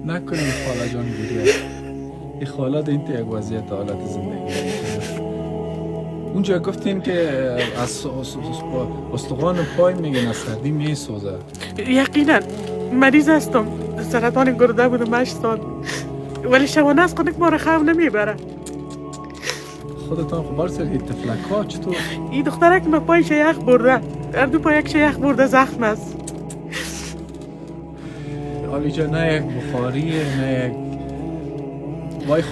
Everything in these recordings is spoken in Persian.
نکنیم خاله جان گریه. این خاله ده این یک وضعیت حالت زندگی. اونجا گفتین که از استخوان پای میگن از سردی میسوزه. یقینا مریض هستم، سرطان گرده بودم 8 سال، ولی شبانه از خونه ما را خواب نمیبره. خودتان خبر سر تفلک ها چطور؟ این دختره که ما پایش یخ برده، هر دو پایکش یخ برده زخم است. حالی جا نه یک بخاریه نه یک وای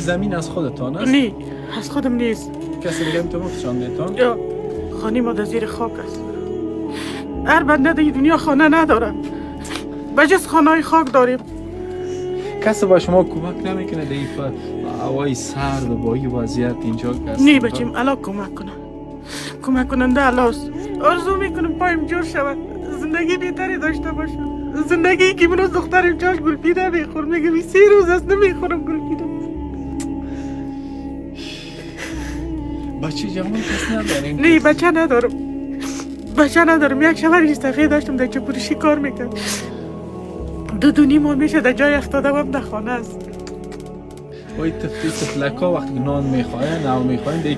زمین از خودتان است؟ نه از خودم نیست. کسی دیگه میتونه فشان دیتان؟ یا خانه ما در زیر خاک است. هر بنده در دنیا خانه نداره، بجز خانه های خاک داریم. کسی با شما کمک نمیکنه در این هوای سرد و با این وضعیت اینجا کسی؟ نه بچیم الا کمک کننده الاست. آرزو میکنم پایم جور شود، زندگی بهتری داشته باشم. زندگی که من از دخترم جاش گل پیده میخورم، میگم این 3 روز است نمیخورم گل پیده. بچه جوان کس نداریم؟ نه بچه ندارم. یک شوهر ریستفیه داشتم در چپورشی کار میکرد. 2 ماه میشه در جای افتاده هم در خانه است. وای تفلک ها وقتی نان میخواین او میخواین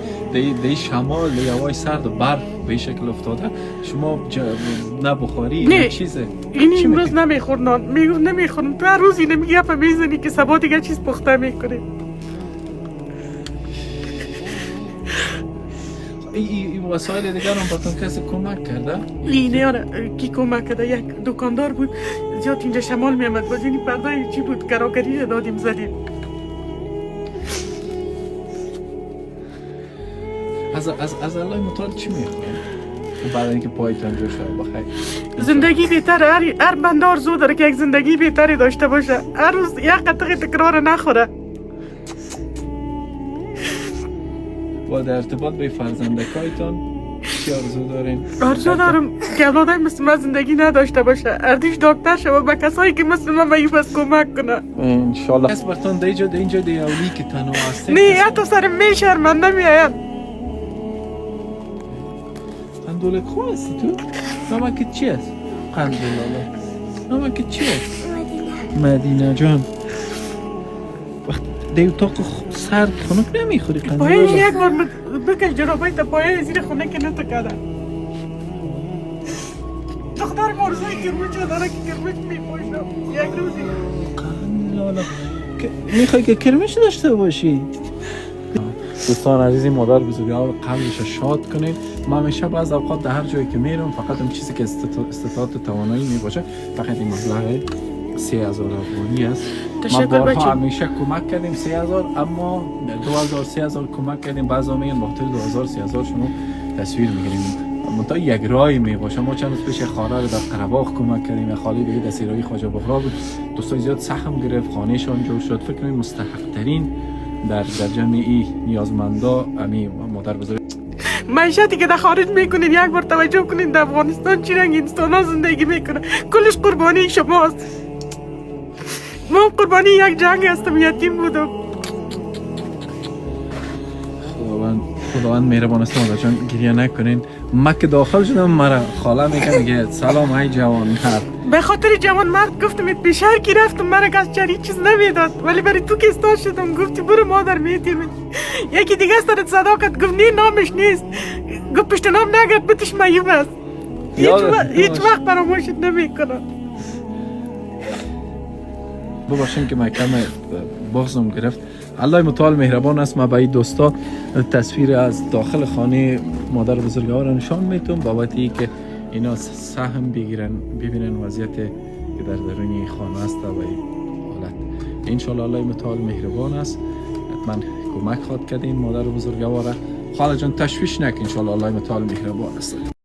دی شمال دی هوای سرد و برف به شکل افتاده شما نه بخاری نه چیزه. این امروز نمیخور نان، میگم نمیخورم. تو هر روز اینه میگه گپ میزنی که صبح دیگه چیز پخته میکنه. این وسایل دیگر هم براتون کسی کمک کرده؟ اینه کی کمک کرده؟ یک دکاندار بود زیاد اینجا شمال میامد، باز این پرده چی بود کراگری دادیم زدیم. از الله متعال چی میخواین؟ بعد اینکه پایتان جور شد بخیر زندگی بهتره. هر بنده آرزو داره که یک زندگی بهتری داشته باشه، هر روز یک قطعه تکرار نخوره. و در ارتباط به فرزندکایتان چی آرزو دارین؟ آرزو دارم که اولادای مثل من زندگی نداشته باشه، اردیش دکتر شه و به کسایی که مثل من به بس کمک کنه انشالله. کس برتان در اینجا دی اولی که تنها هستین؟ نه حتی سرم میشرمن نمیایم. قندولک خواه هستی تو؟ نامکت چی هست؟ قندولاله نامکت چی هست؟ مدینه جان وقت دی اتاق سرد خنک نمیخوری قندولاله؟ پایه یک بار بکش جرابای تا پایه زیر خونه که نتکده. دختر مرزوی کرمچه داره که کرمچ میپوشم یک روزی. قندولاله میخوای که کرمچ داشته باشی؟ دوستان عزیزی مادر بزرگوار قلبش شاد کنید. من همیشه بعض اوقات در هر جایی که میرم فقط اون چیزی که استطاعت توانایی می باشه فقط این مبلغ 3000 افغانی است. ما بارها همیشه کمک کردیم 3000 اما 2000 3000 کمک کردیم. بعضا میگن بخاطر 2000 3000 شما تصویر میگیریم منتها یک رای می باشه. ما چند روز پیش خاله رو در قره‌باغ کمک کردیم، خاله دیگه در سیرای خواجه بغرا بود. دوستان زیاد سهم گرفت، خانه‌شان جور شد. فکر کنم مستحق ترین در جمع ای نیازمندا امی مادر بزرگ. معیشتی که در خارج میکنین یک بار توجه کنین در افغانستان چی رنگ انسان ها زندگی میکنه. کلش قربانی شماست. ما قربانی یک جنگ هستم، یتیم بودم. خداوند مهربان است. مادر جان گریه نکنین. من که داخل شدم مرا خاله میگه سلام ای جوان مرد. به خاطر جوان مرد گفتم به شهر کی رفتم مرا از چری چیز نمیداد، ولی برای تو که استاد شدم گفتی برو مادر میتیم. یکی دیگه است صداقت گفت نه نامش نیست، گفت پشت نام نگرد بتش میوب است. هیچ وقت فراموشت نمیکنم. ببخشید که محکم بغضم گرفت. الله متعال مهربان است. ما با این دوستا تصویر از داخل خانه مادر بزرگوار را نشان میتونم بابتی که اینا سهم بگیرن ببینن وضعیت که در درون خانه است و این حالت. انشالله الله متعال مهربان است. حتما کمک خواهد کرد این مادر بزرگوار. خاله جان تشویش نکن، انشالله الله متعال مهربان است.